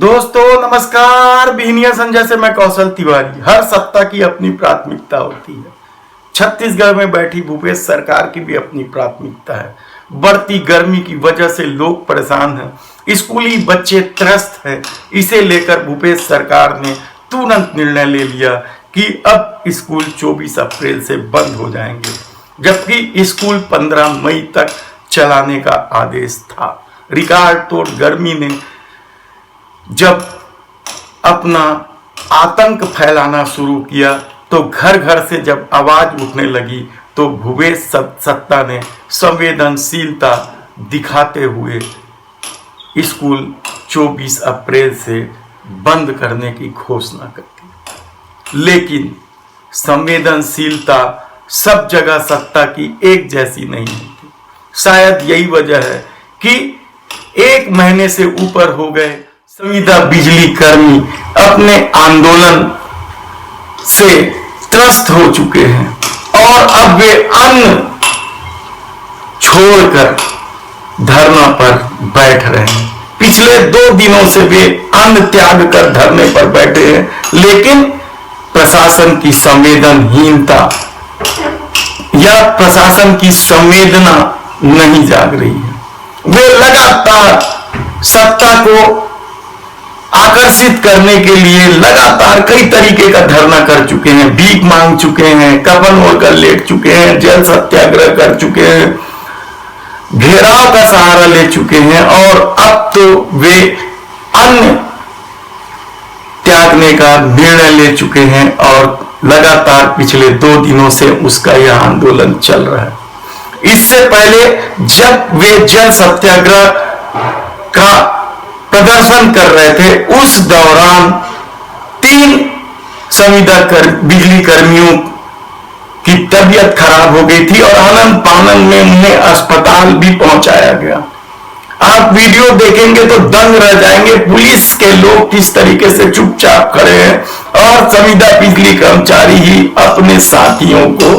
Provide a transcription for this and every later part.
दोस्तों नमस्कार। बिहनिया संजय से मैं कौशल तिवारी। हर सत्ता की अपनी प्राथमिकता होती है। छत्तीसगढ़ में बैठी भूपेश सरकार की भी अपनी प्राथमिकता है। बढ़ती गर्मी की वजह से लोग परेशान हैं, स्कूली बच्चे त्रस्त हैं। इसे लेकर भूपेश सरकार ने तुरंत निर्णय ले लिया कि अब स्कूल 24 अप्रैल से बंद हो जाएंगे, जबकि स्कूल 15 मई तक चलाने का आदेश था। रिकॉर्ड तोड़ गर्मी ने जब अपना आतंक फैलाना शुरू किया तो घर घर से जब आवाज उठने लगी तो भूपेश सत्ता ने संवेदनशीलता दिखाते हुए स्कूल 24 अप्रैल से बंद करने की घोषणा कर दी। लेकिन संवेदनशीलता सब जगह सत्ता की एक जैसी नहीं होती। शायद यही वजह है कि 1 महीने से ऊपर हो गए संविदा बिजली कर्मी अपने आंदोलन से त्रस्त हो चुके हैं और अब वे अन्न छोड़कर धरना पर बैठ रहे हैं। पिछले 2 दिनों से वे अन्न त्याग कर धरने पर बैठे हैं, लेकिन प्रशासन की संवेदनहीनता या प्रशासन की संवेदना नहीं जाग रही है। वे लगातार सत्ता को आकर्षित करने के लिए लगातार कई तरीके का धरना कर चुके हैं, भीख मांग चुके हैं, कफन ओढ़कर लेट चुके हैं, जल सत्याग्रह कर चुके हैं, घेराव का सहारा ले चुके हैं और अब तो वे अन्न त्यागने का निर्णय ले चुके हैं और लगातार पिछले 2 दिनों से उसका यह आंदोलन चल रहा है। इससे पहले जब वे जल सत्याग्रह का प्रदर्शन कर रहे थे, उस दौरान 3 संविदा बिजली कर्मियों की तबीयत खराब हो गई थी और आनंद पानन में उन्हें अस्पताल भी पहुंचाया गया। आप वीडियो देखेंगे तो दंग रह जाएंगे। पुलिस के लोग किस तरीके से चुपचाप खड़े हैं और संविदा बिजली कर्मचारी ही अपने साथियों को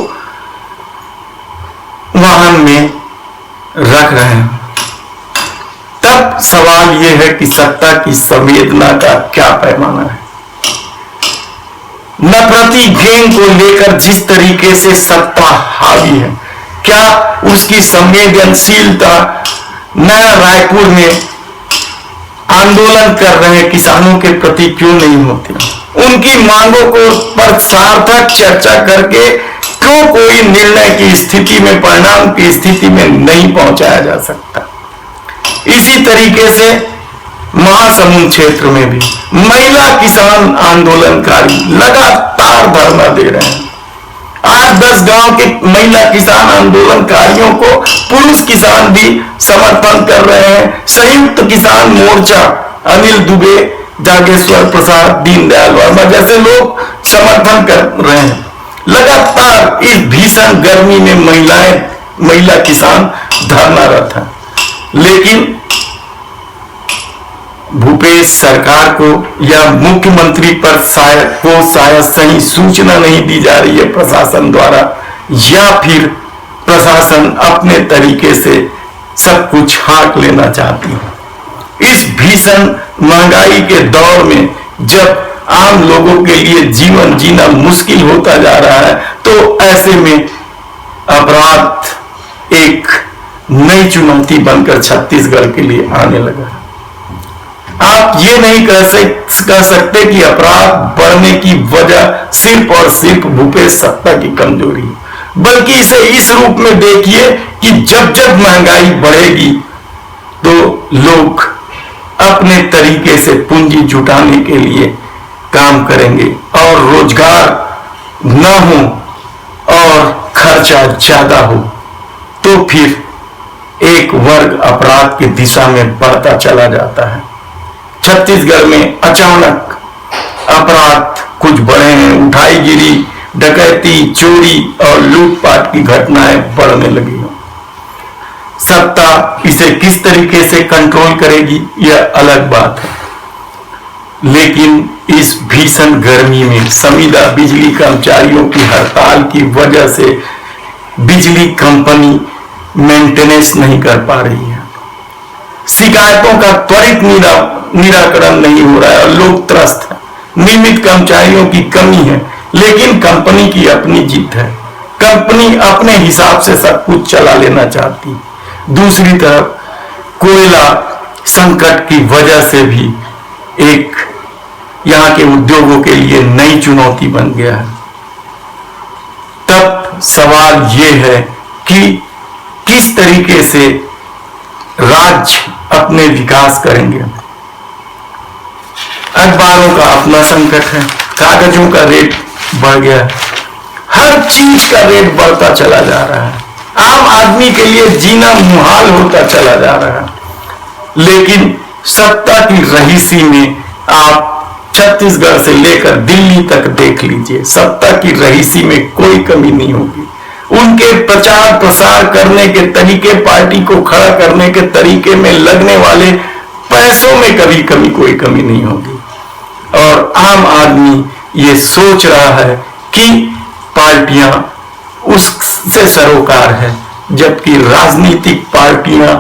वाहन में रख रहे हैं। तब सवाल यह है कि सत्ता की संवेदना का क्या पैमाना है। नफरती गैंग को लेकर जिस तरीके से सत्ता हावी है, क्या उसकी संवेदनशीलता नया रायपुर में आंदोलन कर रहे किसानों के प्रति क्यों नहीं होती? उनकी मांगों को पर सार्थक चर्चा करके क्यों कोई निर्णय की स्थिति में, परिणाम की स्थिति में नहीं पहुंचाया जा सकता? इसी तरीके से महासमुंद क्षेत्र में भी महिला किसान आंदोलनकारी लगातार धरना दे रहे हैं। 8-10 गांव के महिला किसान आंदोलनकारियों को पुरुष किसान भी समर्थन कर रहे हैं। संयुक्त किसान मोर्चा अनिल दुबे, जागेश्वर प्रसाद, दीनदयाल वर्मा जैसे लोग समर्थन कर रहे हैं। लगातार इस भीषण गर्मी में महिला किसान धरनारत है, लेकिन भूपेश सरकार को या मुख्यमंत्री पर शायद सही सूचना नहीं दी जा रही है प्रशासन द्वारा, या फिर प्रशासन अपने तरीके से सब कुछ हाँक लेना चाहती है। इस भीषण महंगाई के दौर में जब आम लोगों के लिए जीवन जीना मुश्किल होता जा रहा है, तो ऐसे में अपराध एक नई चुनौती बनकर छत्तीसगढ़ के लिए आने लगा। आप ये नहीं कह सकते कि अपराध बढ़ने की वजह सिर्फ और सिर्फ भूपेश सत्ता की कमजोरी है, बल्कि इसे इस रूप में देखिए कि जब जब महंगाई बढ़ेगी तो लोग अपने तरीके से पूंजी जुटाने के लिए काम करेंगे और रोजगार न हो और खर्चा ज्यादा हो तो फिर एक वर्ग अपराध की दिशा में बढ़ता चला जाता है। छत्तीसगढ़ में अचानक अपराध कुछ बढ़े हैं। उठाईगिरी, डकैती, चोरी और लूटपाट की घटनाएं बढ़ने लगी हैं। सत्ता इसे किस तरीके से कंट्रोल करेगी यह अलग बात है, लेकिन इस भीषण गर्मी में संविदा बिजली कर्मचारियों की हड़ताल की वजह से बिजली कंपनी मेंटेनेंस नहीं कर पा रही है। शिकायतों का त्वरित निराकरण नहीं हो रहा है और लोग त्रस्त हैं। नियमित कर्मचारियों की कमी है, लेकिन कंपनी की अपनी जिद है। कंपनी अपने हिसाब से सब कुछ चला लेना चाहती। दूसरी तरफ कोयला संकट की वजह से भी एक यहां के उद्योगों के लिए नई चुनौती बन गया है। तब सवाल यह है कि किस तरीके से राज्य अपने विकास करेंगे। अखबारों का अपना संकट है, कागजों का रेट बढ़ गया है, हर चीज का रेट बढ़ता चला जा रहा है। आम आदमी के लिए जीना मुहाल होता चला जा रहा है। लेकिन सत्ता की रहीसी में आप छत्तीसगढ़ से लेकर दिल्ली तक देख लीजिए, सत्ता की रहीसी में कोई कमी नहीं होगी। उनके प्रचार प्रसार करने के तरीके, पार्टी को खड़ा करने के तरीके में लगने वाले पैसों में कभी कोई कमी नहीं होगी। और आम आदमी ये सोच रहा है कि पार्टियां उससे सरोकार है, जबकि राजनीतिक पार्टियां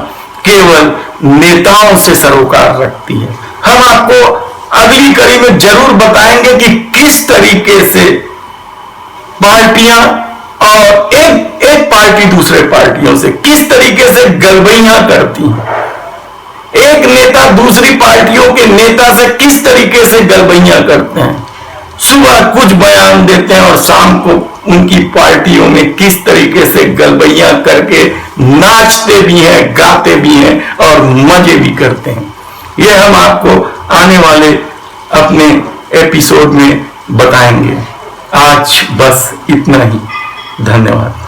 केवल नेताओं से सरोकार रखती है। हम आपको अगली कड़ी में जरूर बताएंगे कि किस तरीके से पार्टियां और एक पार्टी दूसरे पार्टियों से किस तरीके से गलबैयां करती हैं। एक नेता दूसरी पार्टियों के नेता से किस तरीके से गलबैयां करते हैं। सुबह कुछ बयान देते हैं और शाम को उनकी पार्टियों में किस तरीके से गलबैयां करके नाचते भी हैं, गाते भी हैं और मजे भी करते हैं। यह हम आपको आने वाले अपने एपिसोड में बताएंगे। आज बस इतना ही। धन्यवाद।